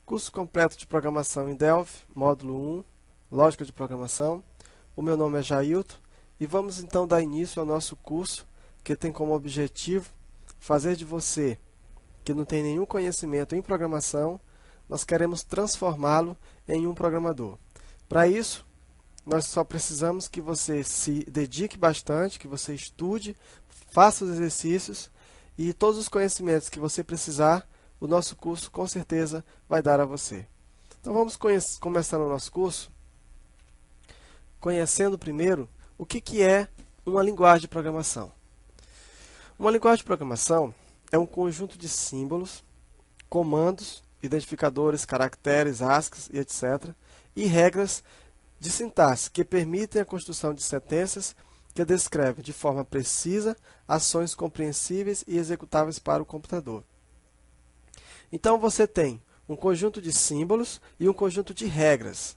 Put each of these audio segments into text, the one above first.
Curso completo de programação em Delphi, módulo 1, lógica de programação. O meu nome é Jailton e vamos então dar início ao nosso curso, que tem como objetivo fazer de você, que não tem nenhum conhecimento em programação, nós queremos transformá-lo em um programador. Para isso, nós só precisamos que você se dedique bastante, que você estude, faça os exercícios e todos os conhecimentos que você precisar, o nosso curso com certeza vai dar a você. Então vamos começar o nosso curso conhecendo primeiro o que é uma linguagem de programação. Uma linguagem de programação é um conjunto de símbolos, comandos, identificadores, caracteres, ASCIIs e etc. e regras de sintaxe que permitem a construção de sentenças que descrevem de forma precisa ações compreensíveis e executáveis para o computador. Então você tem um conjunto de símbolos e um conjunto de regras.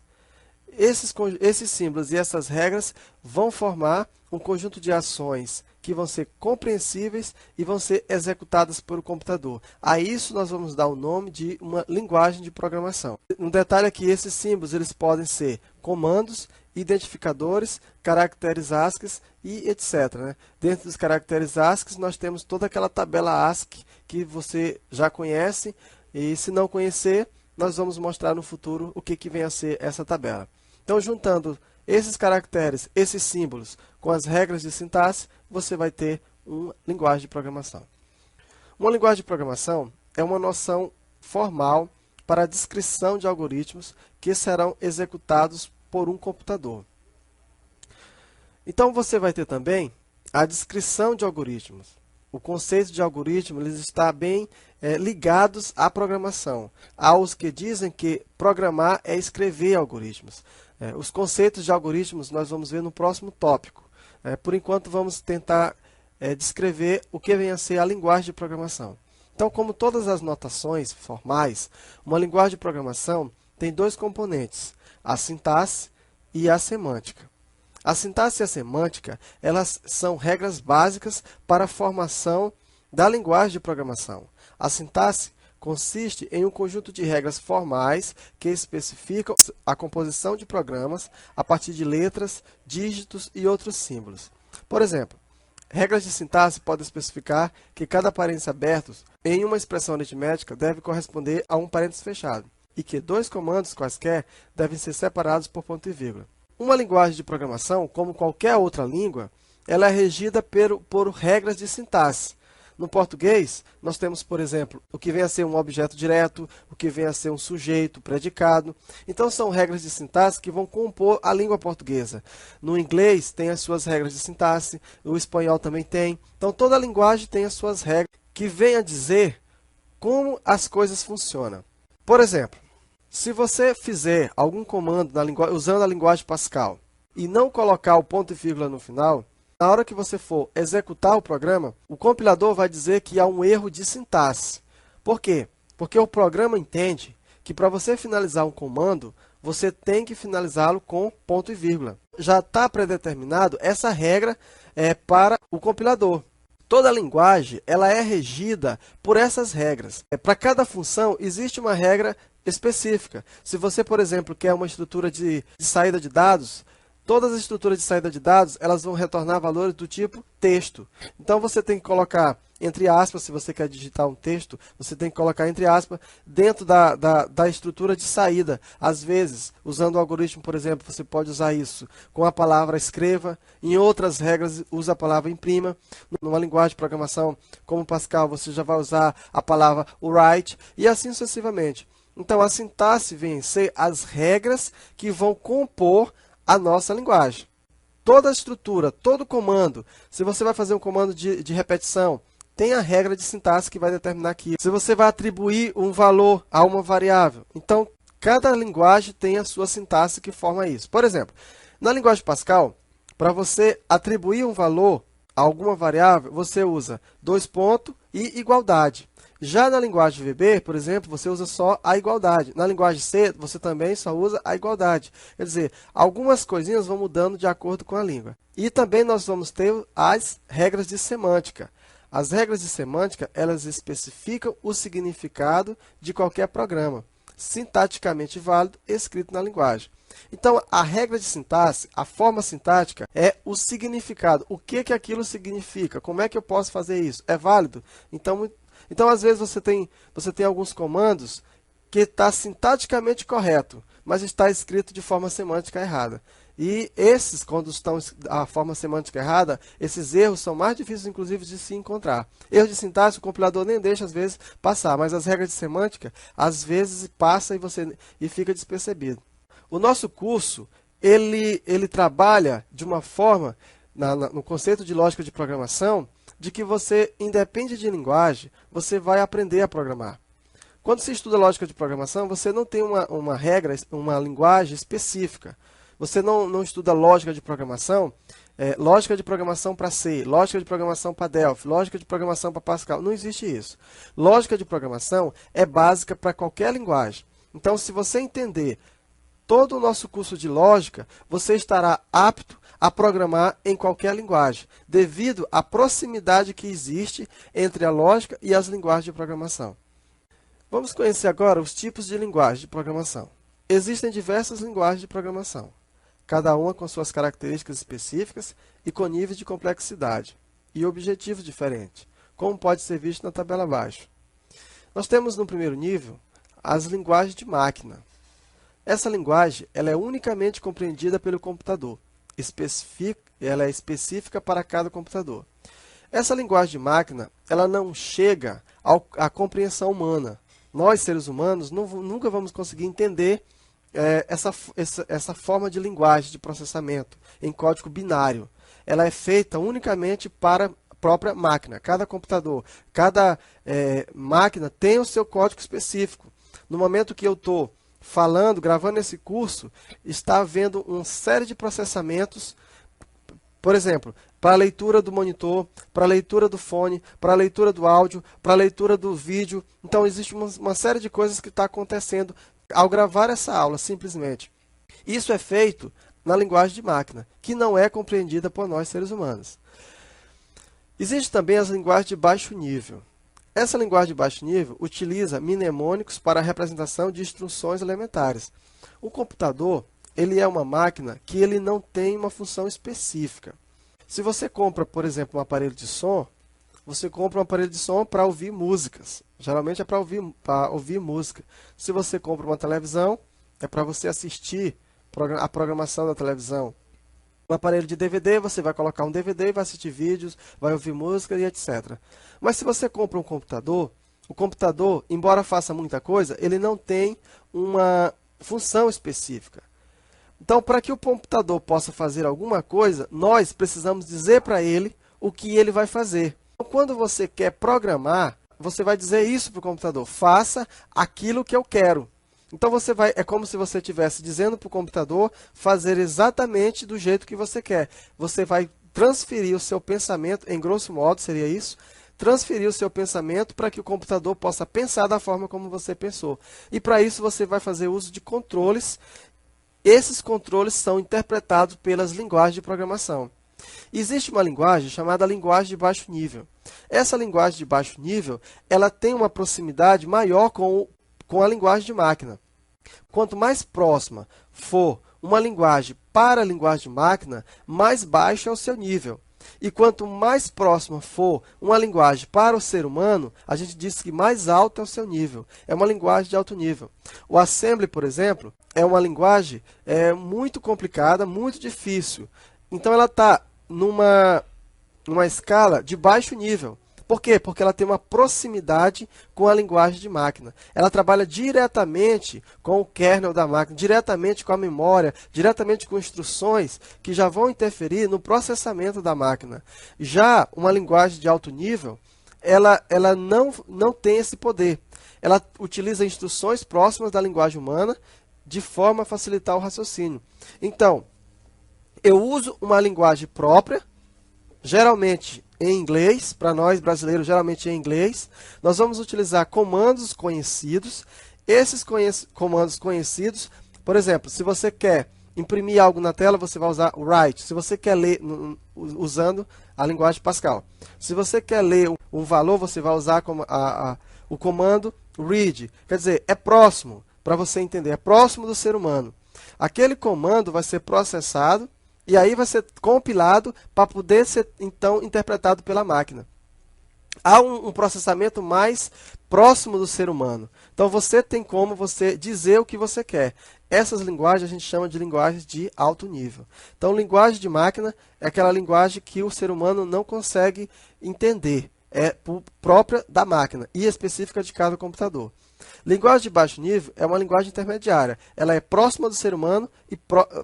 Esses símbolos e essas regras vão formar um conjunto de ações que vão ser compreensíveis e vão ser executadas por o computador. A isso nós vamos dar o nome de uma linguagem de programação. Um detalhe é que esses símbolos eles podem ser comandos, identificadores, caracteres ASCII e etc. Dentro dos caracteres ASCII nós temos toda aquela tabela ASCII que você já conhece e se não conhecer, nós vamos mostrar no futuro o que vem a ser essa tabela. Então, juntando esses caracteres, esses símbolos, com as regras de sintaxe, você vai ter uma linguagem de programação. Uma linguagem de programação é uma noção formal para a descrição de algoritmos que serão executados por um computador. Então, você vai ter também a descrição de algoritmos. O conceito de algoritmo eles está bem ligados à programação, aos que dizem que programar é escrever algoritmos. Os conceitos de algoritmos nós vamos ver no próximo tópico. Por enquanto, vamos tentar descrever o que vem a ser a linguagem de programação. Então, como todas as notações formais, uma linguagem de programação tem dois componentes, a sintaxe e a semântica. A sintaxe e a semântica, elas são regras básicas para a formação da linguagem de programação. A sintaxe consiste em um conjunto de regras formais que especificam a composição de programas a partir de letras, dígitos e outros símbolos. Por exemplo, regras de sintaxe podem especificar que cada parênteses aberto em uma expressão aritmética deve corresponder a um parênteses fechado e que dois comandos quaisquer devem ser separados por ponto e vírgula. Uma linguagem de programação, como qualquer outra língua, ela é regida por regras de sintaxe. No português, nós temos, por exemplo, o que vem a ser um objeto direto, o que vem a ser um sujeito, predicado. Então, são regras de sintaxe que vão compor a língua portuguesa. No inglês, tem as suas regras de sintaxe, o espanhol também tem. Então, toda a linguagem tem as suas regras, que vêm a dizer como as coisas funcionam. Por exemplo, se você fizer algum comando usando a linguagem Pascal e não colocar o ponto e vírgula no final, na hora que você for executar o programa, o compilador vai dizer que há um erro de sintaxe. Por quê? Porque o programa entende que para você finalizar um comando, você tem que finalizá-lo com ponto e vírgula. Já está predeterminado essa regra para o compilador. Toda linguagem ela é regida por essas regras. Para cada função existe uma regra específica. Se você, por exemplo, quer uma estrutura de saída de dados, todas as estruturas de saída de dados elas vão retornar valores do tipo texto. Então, você tem que colocar entre aspas, se você quer digitar um texto, você tem que colocar entre aspas dentro da estrutura de saída. Às vezes, usando o algoritmo, por exemplo, você pode usar isso com a palavra escreva. Em outras regras, usa a palavra imprima. Numa linguagem de programação como Pascal, você já vai usar a palavra write e assim sucessivamente. Então, a sintaxe vem a ser as regras que vão compor a nossa linguagem. Toda a estrutura, todo comando, se você vai fazer um comando de repetição, tem a regra de sintaxe que vai determinar aqui. Se você vai atribuir um valor a uma variável, então cada linguagem tem a sua sintaxe que forma isso. Por exemplo, na linguagem Pascal, para você atribuir um valor a alguma variável, você usa dois pontos e igualdade. Já na linguagem VB, por exemplo, você usa só a igualdade. Na linguagem C, você também só usa a igualdade. Quer dizer, algumas coisinhas vão mudando de acordo com a língua. E também nós vamos ter as regras de semântica. As regras de semântica, elas especificam o significado de qualquer programa. sintaticamente válido escrito na linguagem. Então, a regra de sintaxe, a forma sintática, é o significado. O que aquilo significa? Como é que eu posso fazer isso? É válido? Então às vezes, você tem alguns comandos que está sintaticamente correto, mas está escrito de forma semântica errada. E esses, quando estão a forma semântica errada, esses erros são mais difíceis, inclusive, de se encontrar. Erro de sintaxe, o compilador nem deixa, às vezes, passar, mas as regras de semântica, às vezes, passa e fica despercebido. O nosso curso, ele trabalha de uma forma, no conceito de lógica de programação, de que você, independe de linguagem, você vai aprender a programar. Quando se estuda lógica de programação, você não tem uma regra, uma linguagem específica. Você não estuda lógica de programação para C, lógica de programação para Delphi, lógica de programação para Pascal. Não existe isso. Lógica de programação é básica para qualquer linguagem. Então, se você entender todo o nosso curso de lógica, você estará apto a programar em qualquer linguagem, devido à proximidade que existe entre a lógica e as linguagens de programação. Vamos conhecer agora os tipos de linguagem de programação. Existem diversas linguagens de programação, cada uma com suas características específicas e com níveis de complexidade e objetivos diferentes, como pode ser visto na tabela abaixo. Nós temos no primeiro nível as linguagens de máquina. Essa linguagem ela é unicamente compreendida pelo computador, ela é específica para cada computador. Essa linguagem de máquina ela não chega à compreensão humana. Nós, seres humanos, nunca vamos conseguir entender essa forma de linguagem de processamento em código binário. Ela é feita unicamente para a própria máquina. Cada computador, cada máquina tem o seu código específico. No momento que eu estou gravando esse curso, está havendo uma série de processamentos, por exemplo, para a leitura do monitor, para a leitura do fone, para a leitura do áudio, para a leitura do vídeo. Então, existe uma série de coisas que está acontecendo ao gravar essa aula, simplesmente. Isso é feito na linguagem de máquina, que não é compreendida por nós, seres humanos. Existe também as linguagens de baixo nível. Essa linguagem de baixo nível utiliza mnemônicos para a representação de instruções elementares. O computador, ele é uma máquina que ele não tem uma função específica. Se você compra, por exemplo, um aparelho de som, você compra um aparelho de som para ouvir músicas. Geralmente é para ouvir música. Se você compra uma televisão, é para você assistir a programação da televisão. Um aparelho de DVD, você vai colocar um DVD, vai assistir vídeos, vai ouvir música e etc. Mas se você compra um computador, o computador, embora faça muita coisa, ele não tem uma função específica. Então, para que o computador possa fazer alguma coisa, nós precisamos dizer para ele o que ele vai fazer. Então, quando você quer programar, você vai dizer isso para o computador: faça aquilo que eu quero. Então, é como se você estivesse dizendo para o computador fazer exatamente do jeito que você quer. Você vai transferir o seu pensamento, em grosso modo seria isso, transferir o seu pensamento para que o computador possa pensar da forma como você pensou. E para isso você vai fazer uso de controles. Esses controles são interpretados pelas linguagens de programação. Existe uma linguagem chamada linguagem de baixo nível. Essa linguagem de baixo nível, ela tem uma proximidade maior com a linguagem de máquina. Quanto mais próxima for uma linguagem para a linguagem de máquina, mais baixo é o seu nível. E quanto mais próxima for uma linguagem para o ser humano, a gente diz que mais alto é o seu nível. É uma linguagem de alto nível. O Assembly, por exemplo, é uma linguagem muito complicada, muito difícil. Então, ela está numa escala de baixo nível. Por quê? Porque ela tem uma proximidade com a linguagem de máquina. Ela trabalha diretamente com o kernel da máquina, diretamente com a memória, diretamente com instruções que já vão interferir no processamento da máquina. Já uma linguagem de alto nível, ela não tem esse poder. Ela utiliza instruções próximas da linguagem humana de forma a facilitar o raciocínio. Então, eu uso uma linguagem própria, geralmente em inglês, para nós brasileiros, geralmente em inglês. Nós vamos utilizar comandos conhecidos. Esses comandos conhecidos, por exemplo, se você quer imprimir algo na tela, você vai usar write. Se você quer ler usando a linguagem Pascal. Se você quer ler um valor, você vai usar o comando read. Quer dizer, é próximo. para você entender, é próximo do ser humano. Aquele comando vai ser processado e aí vai ser compilado para poder ser, então, interpretado pela máquina. Há um processamento mais próximo do ser humano. Então, você tem como você dizer o que você quer. Essas linguagens a gente chama de linguagens de alto nível. Então, linguagem de máquina é aquela linguagem que o ser humano não consegue entender. É própria da máquina e específica de cada computador. Linguagem de baixo nível é uma linguagem intermediária. Ela é próxima do ser humano e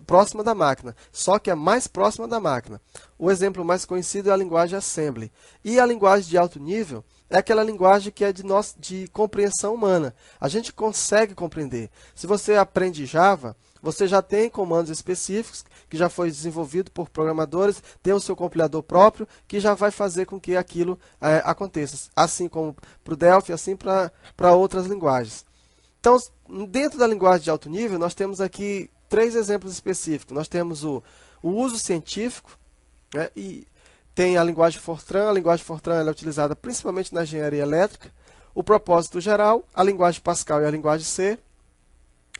próxima da máquina, só que é mais próxima da máquina. O exemplo mais conhecido é a linguagem Assembly. E a linguagem de alto nível é aquela linguagem que é de compreensão humana. A gente consegue compreender. Se você aprende Java, você já tem comandos específicos, que já foi desenvolvido por programadores, tem o seu compilador próprio, que já vai fazer com que aquilo aconteça. Assim como para o Delphi, assim para outras linguagens. Então, dentro da linguagem de alto nível, nós temos aqui 3 exemplos específicos. Nós temos o uso científico, né, e tem a linguagem Fortran. A linguagem Fortran ela é utilizada principalmente na engenharia elétrica. O propósito geral, a linguagem Pascal e a linguagem C.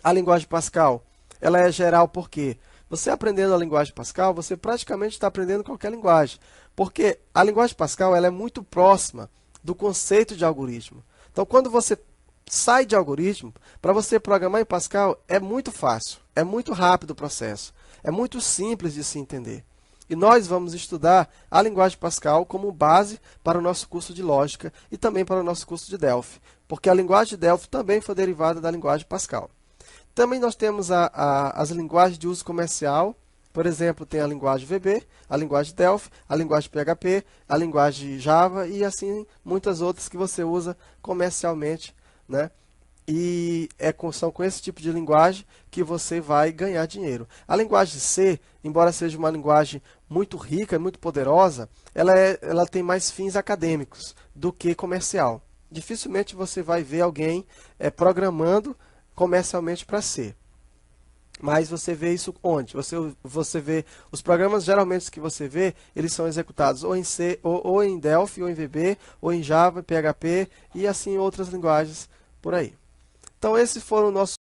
A linguagem Pascal ela é geral porque você aprendendo a linguagem Pascal, você praticamente está aprendendo qualquer linguagem. Porque a linguagem Pascal ela é muito próxima do conceito de algoritmo. Então, quando você sai de algoritmo, para você programar em Pascal é muito fácil, é muito rápido o processo, é muito simples de se entender. E nós vamos estudar a linguagem Pascal como base para o nosso curso de lógica e também para o nosso curso de Delphi, porque a linguagem de Delphi também foi derivada da linguagem Pascal. Também nós temos as linguagens de uso comercial. Por exemplo, tem a linguagem VB, a linguagem Delphi, a linguagem PHP, a linguagem Java e assim muitas outras que você usa comercialmente, né? E são com esse tipo de linguagem que você vai ganhar dinheiro. A linguagem C, embora seja uma linguagem muito rica, muito poderosa, ela tem mais fins acadêmicos do que comercial. Dificilmente você vai ver alguém programando comercialmente para C. Mas você vê isso onde? Você vê os programas geralmente que você vê, eles são executados ou em C, ou em Delphi, ou em VB, ou em Java, PHP e assim outras linguagens por aí. Então esses foram nossos